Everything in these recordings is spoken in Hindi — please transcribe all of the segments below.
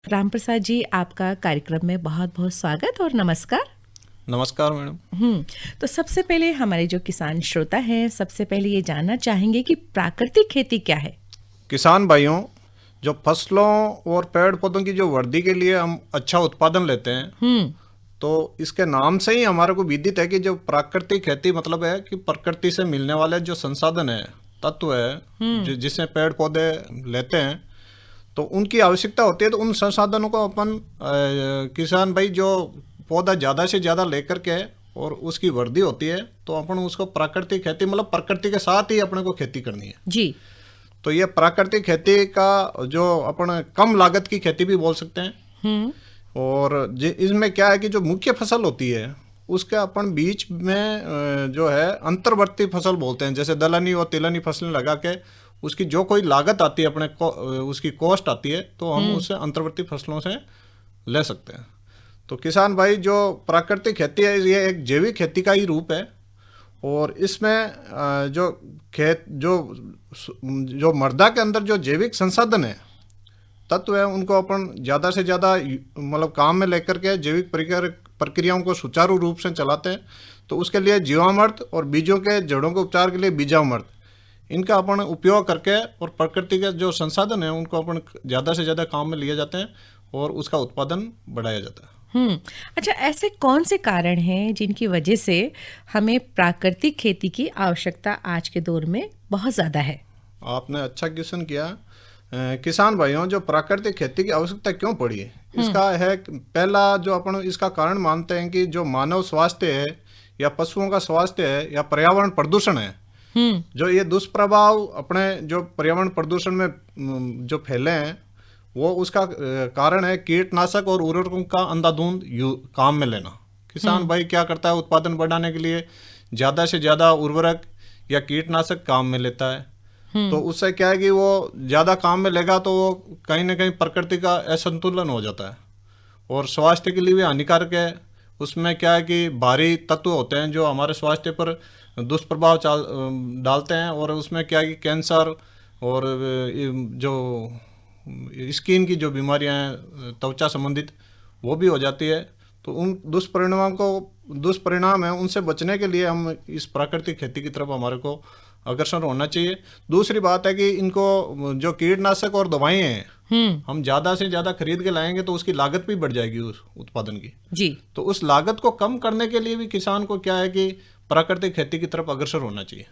रामप्रसाद जी, आपका कार्यक्रम में बहुत बहुत स्वागत और नमस्कार। नमस्कार मैडम। तो सबसे पहले हमारे जो किसान श्रोता हैं, सबसे पहले ये जानना चाहेंगे कि प्राकृतिक खेती क्या है। किसान भाइयों, जो फसलों और पेड़ पौधों की जो वृद्धि के लिए हम अच्छा उत्पादन लेते हैं, तो इसके नाम से ही हमारे को विदित है कि जो प्राकृतिक खेती मतलब है कि प्रकृति से मिलने वाले जो संसाधन है, तत्व है, जिससे पेड़ पौधे लेते हैं, तो उनकी आवश्यकता होती है। तो उन संसाधनों को अपन किसान भाई जो पौधा ज़्यादा से ज़्यादा लेकर के और उसकी वृद्धि होती है, तो अपन उसको प्राकृतिक खेती मतलब प्रकृति के साथ ही अपने को खेती करनी है जी। तो ये प्राकृतिक खेती का जो अपन कम लागत की खेती भी बोल सकते हैं। और इसमें क्या है कि जो मुख्य फसल होती है उसके अपन बीच में जो है अंतर्वर्ती फसल बोलते हैं, जैसे दलहनी और तिलहनी फसलें लगा के उसकी जो कोई लागत आती है अपने को, उसकी कॉस्ट आती है, तो हम उसे अंतर्वर्ती फसलों से ले सकते हैं। तो किसान भाई, जो प्राकृतिक खेती है ये एक जैविक खेती का ही रूप है। और इसमें जो खेत जो मृदा के अंदर जो जैविक संसाधन है, तत्व है, उनको अपन ज़्यादा से ज़्यादा मतलब काम में लेकर के जैविक प्रक्रियाओं को सुचारू रूप से चलाते हैं। तो उसके लिए जीवामृत और बीजों के जड़ों के उपचार के लिए बीजामृत, इनका अपन उपयोग करके और प्रकृति के जो संसाधन है उनको अपन ज़्यादा से ज़्यादा काम में लिए जाते हैं और उसका उत्पादन बढ़ाया जाता है। अच्छा, ऐसे कौन से कारण हैं जिनकी वजह से हमें प्राकृतिक खेती की आवश्यकता आज के दौर में बहुत ज़्यादा है? आपने अच्छा क्वेश्चन किया। किसान भाइयों, जो प्राकृतिक खेती की आवश्यकता क्यों पड़ी है, इसका है पहला जो अपन इसका कारण मानते हैं कि जो मानव स्वास्थ्य है या पशुओं का स्वास्थ्य है या पर्यावरण प्रदूषण है, जो ये दुष्प्रभाव अपने जो पर्यावरण प्रदूषण में जो फैले हैं, वो उसका कारण है कीटनाशक और उर्वरकों का अंधाधुंध काम में लेना। किसान भाई क्या करता है, उत्पादन बढ़ाने के लिए ज़्यादा से ज़्यादा उर्वरक या कीटनाशक काम में लेता है। तो उससे क्या है कि वो ज़्यादा काम में लेगा तो वो कहीं ना कहीं प्रकृति का असंतुलन हो जाता है और स्वास्थ्य के लिए भी हानिकारक है। उसमें क्या है कि भारी तत्व होते हैं जो हमारे स्वास्थ्य पर दुष्प्रभाव डालते हैं, और उसमें क्या है कि कैंसर और जो स्किन की जो बीमारियां हैं त्वचा संबंधित, वो भी हो जाती है। तो उन दुष्परिणाम है, उनसे बचने के लिए हम इस प्राकृतिक खेती की तरफ हमारे को अग्रसर होना चाहिए। दूसरी बात है कि इनको जो कीटनाशक और दवाएं हैं, हम ज़्यादा से ज़्यादा खरीद के लाएंगे तो उसकी लागत भी बढ़ जाएगी उस उत्पादन की जी। तो उस लागत को कम करने के लिए भी किसान को क्या है कि प्राकृतिक खेती की तरफ अग्रसर होना चाहिए।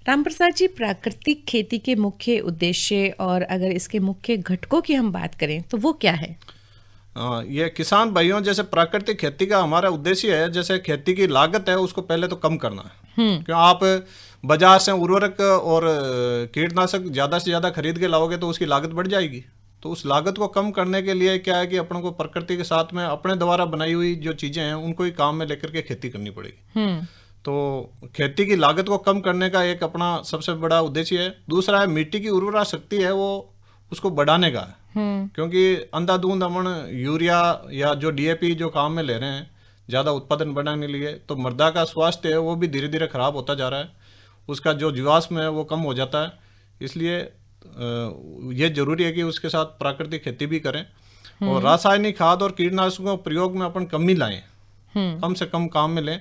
रामप्रसाद जी, प्राकृतिक खेती के मुख्य उद्देश्य और अगर इसके मुख्य घटकों की हम बात करें तो वो क्या है? ये किसान भाइयों, जैसे प्राकृतिक खेती का हमारा उद्देश्य है, जैसे खेती की लागत है उसको पहले तो कम करना है। क्यों आप बाजार से उर्वरक और कीटनाशक ज़्यादा से ज़्यादा खरीद के लाओगे तो उसकी लागत बढ़ जाएगी। तो उस लागत को कम करने के लिए क्या है कि अपन को प्रकृति के साथ में अपने द्वारा बनाई हुई जो चीज़ें हैं उनको ही काम में लेकर के खेती करनी पड़ेगी। तो खेती की लागत को कम करने का एक अपना सबसे बड़ा उद्देश्य है। दूसरा है मिट्टी की उर्वरा शक्ति है, वो उसको बढ़ाने का है। क्योंकि अंधाधुंध हम यूरिया या जो डीएपी जो काम में ले रहे हैं ज़्यादा उत्पादन बढ़ाने के लिए, तो मृदा का स्वास्थ्य है वो भी धीरे धीरे खराब होता जा रहा है, उसका जो जीवाश्म है वो कम हो जाता है। इसलिए ये जरूरी है कि उसके साथ प्राकृतिक खेती भी करें और रासायनिक खाद और कीटनाशकों प्रयोग में अपन कमी लाएं, कम से कम काम में लें,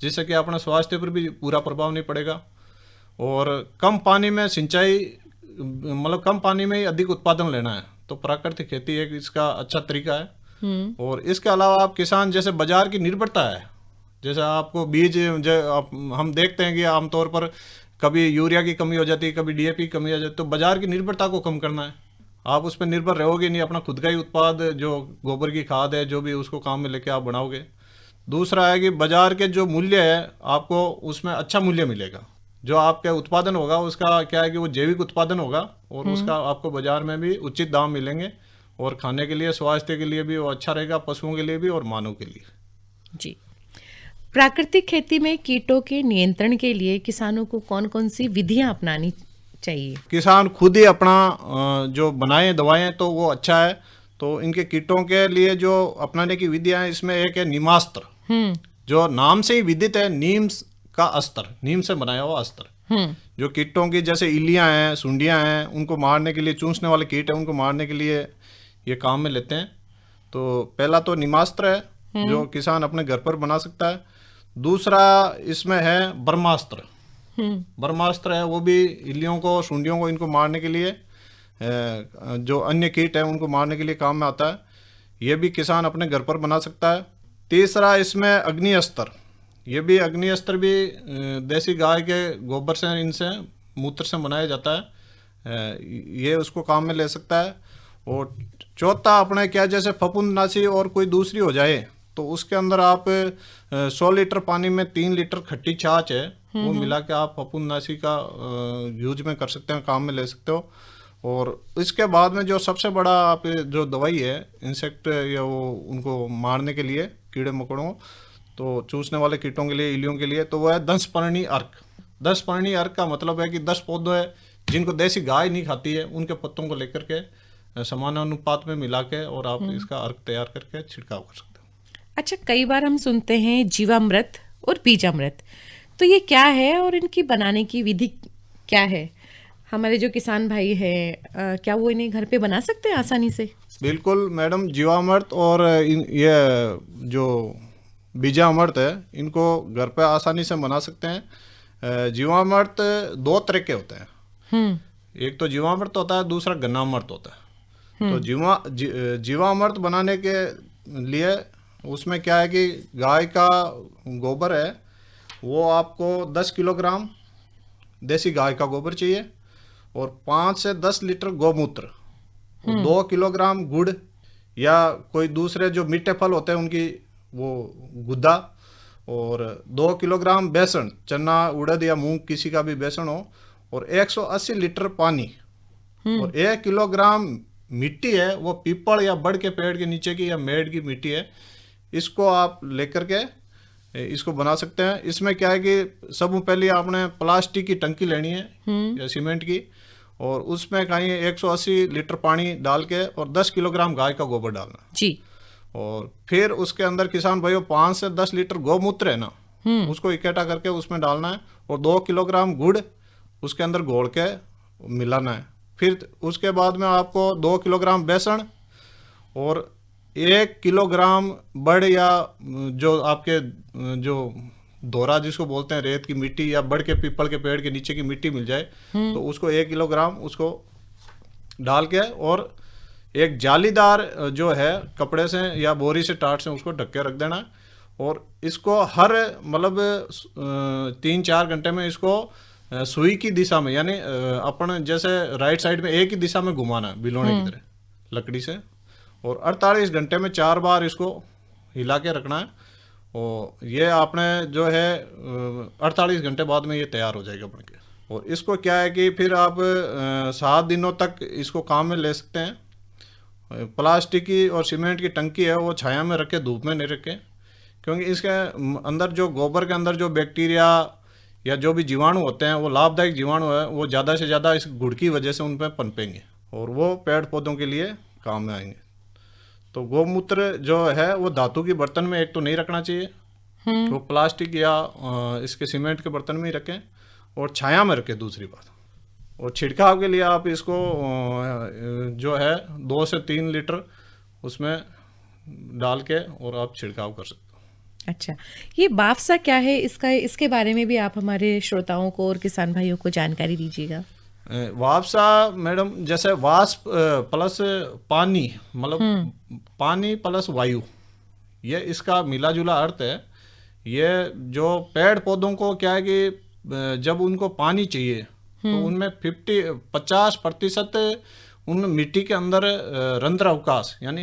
जिससे कि अपने स्वास्थ्य पर भी पूरा प्रभाव नहीं पड़ेगा। और कम पानी में सिंचाई मतलब कम पानी में ही अधिक उत्पादन लेना है, तो प्राकृतिक खेती एक इसका अच्छा तरीका है। और इसके अलावा आप किसान, जैसे बाजार की निर्भरता है, जैसे आपको बीज हम देखते हैं कि आमतौर पर कभी यूरिया की कमी हो जाती है, कभी डीएपी की कमी हो जाती है, तो बाजार की निर्भरता को कम करना है। आप उस पर निर्भर रहोगे नहीं, अपना खुद का ही उत्पाद जो गोबर की खाद है जो भी उसको काम में लेके आप बनाओगे। दूसरा है कि बाजार के जो मूल्य है आपको उसमें अच्छा मूल्य मिलेगा। जो आपका उत्पादन होगा उसका क्या है कि वो जैविक उत्पादन होगा और उसका आपको बाजार में भी उचित दाम मिलेंगे और खाने के लिए, स्वास्थ्य के लिए भी वो अच्छा रहेगा, पशुओं के लिए भी और मानव के लिए। जी। प्राकृतिक खेती में कीटों के नियंत्रण के लिए किसानों को कौन कौन सी विधियां अपनानी चाहिए? किसान खुद ही अपना जो बनाए दवाएं तो वो अच्छा है। तो इनके कीटों के लिए जो अपनाने की विधियां हैं, इसमें एक है नीमास्त्र, जो नाम से ही विदित है, नीम का अस्त्र, नीम से बनाया हुआ अस्त्र, जो कीटों की जैसे इल्लियां हैं, सुंडियां हैं, उनको मारने के लिए, चूसने वाले कीट हैं उनको मारने के लिए ये काम में लेते हैं। तो पहला तो नीमास्त्र है जो किसान अपने घर पर बना सकता है। दूसरा इसमें है ब्रह्मास्त्र। ब्रह्मास्त्र है वो भी इल्लियों को, सूंडियों को, इनको मारने के लिए, जो अन्य कीट है उनको मारने के लिए काम में आता है। ये भी किसान अपने घर पर बना सकता है। तीसरा इसमें अग्नि अस्त्र। ये भी अग्नि अस्त्र भी देसी गाय के गोबर से, इनसे मूत्र से बनाया जाता है। ये उसको काम में ले सकता है। और चौथा अपने क्या, जैसे फफूंदनाशी और कोई दूसरी हो जाए तो उसके अंदर आप 100 लीटर पानी में 3 लीटर खट्टी छाछ है वो मिला के आप फफूंदनाशी का यूज में कर सकते हैं, काम में ले सकते हो। और इसके बाद में जो सबसे बड़ा आप जो दवाई है इंसेक्ट या वो उनको मारने के लिए, कीड़े मकोड़ों तो चूसने वाले कीटों के लिए, इल्लियों के लिए, तो वो है 10-पर्णी अर्क। 10-पर्णी अर्क का मतलब है कि 10 पौधे हैं जिनको देसी गाय नहीं खाती है, उनके पत्तों को लेकर के समानानुपात में मिला के और आप इसका अर्क तैयार करके छिड़काव कर सकते हो। अच्छा, कई बार हम सुनते हैं जीवामृत और बीजामृत, तो ये क्या है और इनकी बनाने की विधि क्या है? हमारे जो किसान भाई हैं क्या वो इन्हें घर पे बना सकते हैं आसानी से? बिल्कुल मैडम, जीवामृत और ये जो बीजामृत है इनको घर पे आसानी से बना सकते हैं। जीवामृत 2 तरह के होते हैं। एक तो जीवामृत होता है, दूसरा गन्नामृत होता है। तो जीवामृत बनाने के लिए उसमें क्या है कि गाय का गोबर है वो आपको 10 किलोग्राम देसी गाय का गोबर चाहिए, और 5 से 10 लीटर गोमूत्र, 2 किलोग्राम गुड़ या कोई दूसरे जो मीठे फल होते हैं उनकी वो गुद्दा, और 2 किलोग्राम बेसन, चना, उड़द या मूंग किसी का भी बेसन हो, और 180 लीटर पानी, और 1 किलोग्राम मिट्टी है वो पीपल या बड़ के पेड़ के नीचे की या मेड़ की मिट्टी है, इसको आप लेकर के इसको बना सकते हैं। इसमें क्या है कि सब पहले आपने प्लास्टिक की टंकी लेनी है या सीमेंट की, और उसमें कहीं 180 लीटर पानी डाल के और 10 किलोग्राम गाय का गोबर डालना जी। और फिर उसके अंदर किसान भाइयों 5 से 10 लीटर गौमूत्र है ना, उसको इकट्ठा करके उसमें डालना है, और 2 किलोग्राम गुड़ उसके अंदर घोल के मिलाना है। फिर उसके बाद में आपको 2 किलोग्राम बेसन और 1 किलोग्राम बड़ या जो आपके जो दोरा जिसको बोलते हैं, रेत की मिट्टी या बड़ के पीपल के पेड़ के नीचे की मिट्टी मिल जाए तो उसको 1 किलोग्राम उसको डाल के, और एक जालीदार जो है कपड़े से या बोरी से टाट से उसको ढक के रख देना। और इसको हर मतलब 3-4 घंटे में इसको सुई की दिशा में, यानी अपन जैसे राइट साइड में एक ही दिशा में घुमाना है बिलोने की तरह लकड़ी से, और 48 घंटे में 4 बार इसको हिला के रखना है। और ये आपने जो है 48 घंटे बाद में ये तैयार हो जाएगा बन के। और इसको क्या है कि फिर आप 7 दिनों तक इसको काम में ले सकते हैं। प्लास्टिक की और सीमेंट की टंकी है वो छाया में रखे, धूप में नहीं रखें, क्योंकि इसके अंदर जो गोबर के अंदर जो बैक्टीरिया या जो भी जीवाणु होते हैं वो लाभदायक जीवाणु है, वो ज़्यादा से ज़्यादा इस गुड़ की वजह से उन पर पनपेंगे और वो पेड़ पौधों के लिए काम में आएंगे। तो गौमूत्र जो है वो धातु के बर्तन में एक तो नहीं रखना चाहिए, वो प्लास्टिक या इसके सीमेंट के बर्तन में ही रखें और छाया में रखें। दूसरी बात, और छिड़काव के लिए आप इसको जो है 2 से 3 लीटर उसमें डाल के और आप छिड़काव कर सकते हो। अच्छा, ये वाफ्सा क्या है, इसके बारे में भी आप हमारे श्रोताओं को और किसान भाइयों को जानकारी दीजिएगा। वाफ्सा मैडम जैसे वाष्प प्लस पानी, मतलब पानी प्लस वायु, ये इसका मिला जुला अर्थ है। ये जो पेड़ पौधों को क्या है कि जब उनको पानी चाहिए तो उनमें 50% उनमें मिट्टी के अंदर रंध्र अवकाश यानी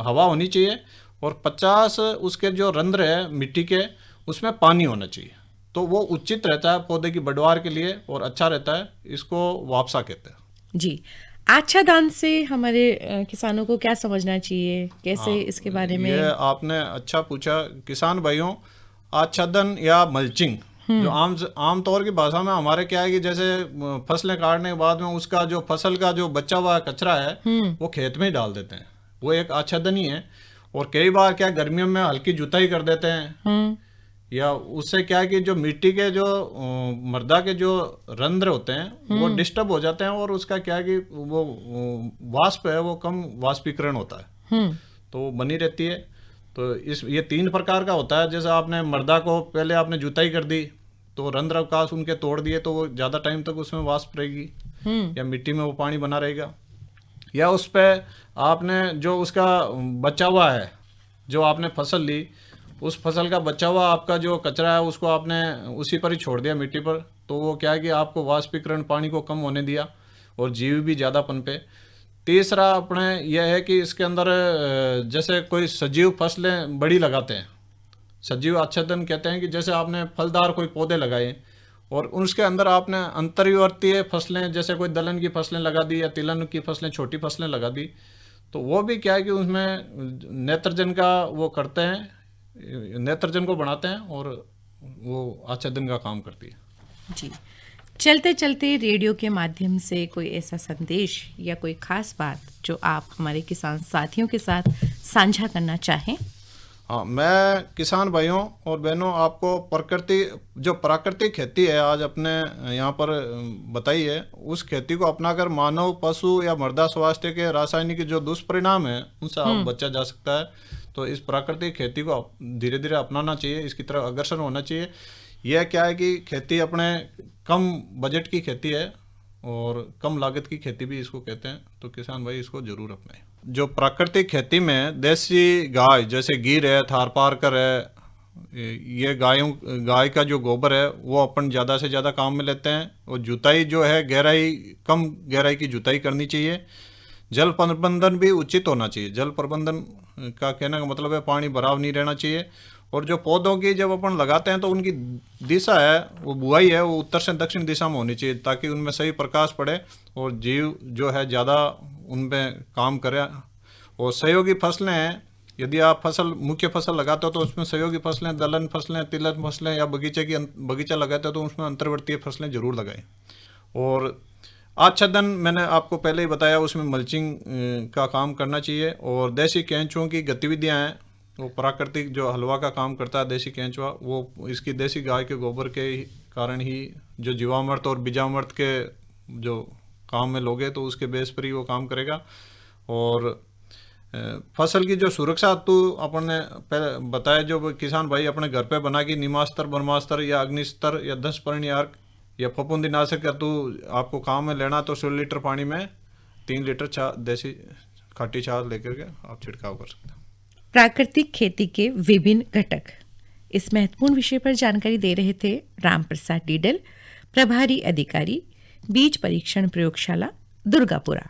हवा होनी चाहिए, और 50 उसके जो रंध्र है मिट्टी के उसमें पानी होना चाहिए। तो वो उचित रहता है पौधे की बढ़वार के लिए और अच्छा रहता है। इसको वाफ्सा कहते हैं जी। आच्छादन से हमारे किसानों को क्या समझना चाहिए, कैसे इसके बारे में? ये आपने अच्छा पूछा किसान भाइयों। आच्छादन या मल्चिंग जो आम तौर की भाषा में हमारे क्या है कि जैसे फसलें काटने के बाद में उसका जो फसल का जो बचा हुआ कचरा है वो खेत में ही डाल देते हैं, वो एक आच्छादन ही है। और कई बार क्या गर्मियों में हल्की जुताई कर देते हैं या उससे क्या है कि जो मिट्टी के जो मृदा के जो रंध्र होते हैं वो डिस्टर्ब हो जाते हैं, और उसका क्या है कि वो वाष्प है वो कम वाष्पीकरण होता है, तो वो बनी रहती है। तो ये 3 प्रकार का होता है। जैसे आपने मृदा को पहले आपने जुताई कर दी तो रंध्र अवकाश उनके तोड़ दिए, तो वो ज़्यादा टाइम तक उसमें वाष्प रहेगी, या मिट्टी में वो पानी बना रहेगा। या उस पर आपने जो उसका बचा हुआ है, जो आपने फसल ली, उस फसल का बचा हुआ आपका जो कचरा है उसको आपने उसी पर ही छोड़ दिया मिट्टी पर, तो वो क्या है कि आपको वाष्पीकरण पानी को कम होने दिया और जीव भी ज़्यादा पनपे। तीसरा अपने यह है कि इसके अंदर जैसे कोई सजीव फसलें बड़ी लगाते हैं, सजीव आच्छादन कहते हैं कि जैसे आपने फलदार कोई पौधे लगाए और उसके अंदर आपने अंतर्वर्तीय फसलें जैसे कोई दलहन की फसलें लगा दी या तिलहन की फसलें, छोटी फसलें लगा दी, तो वो भी क्या है कि उसमें नेत्रजन का वो करते हैं, नेत्रजन को बढ़ाते हैं और वो आच्छादन का काम करती है। जी, चलते चलते रेडियो के माध्यम से कोई ऐसा संदेश या कोई खास बात जो आप हमारे किसान साथियों के साथ साझा करना चाहें? हाँ, मैं किसान भाइयों और बहनों आपको जो प्राकृतिक खेती है आज अपने यहाँ पर बताई है, उस खेती को अपनाकर मानव, पशु या मृदा स्वास्थ्य के रासायनिक जो दुष्परिणाम है उनसे आप बचा जा सकता है। तो इस प्राकृतिक खेती को धीरे धीरे अपनाना चाहिए, इसकी तरफ अग्रसर होना चाहिए। यह क्या है कि खेती अपने कम बजट की खेती है और कम लागत की खेती भी इसको कहते हैं, तो किसान भाई इसको जरूर अपनाएं। जो प्राकृतिक खेती में देसी गाय जैसे गिर है, थारपारकर है, ये गाय का जो गोबर है वो अपन ज़्यादा से ज़्यादा काम में लेते हैं। और जुताई जो है कम गहराई की जुताई करनी चाहिए। जल प्रबंधन भी उचित होना चाहिए। जल प्रबंधन का कहने का मतलब है पानी भराव नहीं रहना चाहिए। और जो पौधों की जब अपन लगाते हैं तो उनकी दिशा है वो बुआई है वो उत्तर से दक्षिण दिशा में होनी चाहिए, ताकि उनमें सही प्रकाश पड़े और जीव जो है ज़्यादा उनमें काम करे। और सहयोगी फसलें हैं, यदि आप मुख्य फसल लगाते हो तो उसमें सहयोगी फसलें, दलहन फसलें, तिलहन फसलें या बगीचा लगाते हो तो उसमें अंतर्वर्तीय फसलें जरूर लगाएं। और आच्छादन मैंने आपको पहले ही बताया, उसमें मल्चिंग का काम करना चाहिए। और देसी केंचुओं की गतिविधियां हैं, वो प्राकृतिक जो हलवा का काम करता है देसी केंचुआ, वो इसकी देसी गाय के गोबर के कारण ही जो जीवामृत और बीजामृत के जो काम में लोगे तो उसके बेस पर ही वो काम करेगा। और फसल की जो सुरक्षा तो अपन ने पहले बताया, जो किसान भाई अपने घर पे बना के नीमास्त्र, ब्रह्मास्त्र या अग्निस्त्र या 10 परिणार्क या फफूंदीनाशक का तो आपको काम में लेना, तो 100 लीटर पानी में 3 लीटर देसी खट्टी छाछ लेकर के आप छिड़काव कर सकते हैं। प्राकृतिक खेती के विभिन्न घटक, इस महत्वपूर्ण विषय पर जानकारी दे रहे थे राम प्रसाद डीडल, प्रभारी अधिकारी, बीज परीक्षण प्रयोगशाला, दुर्गापुरा।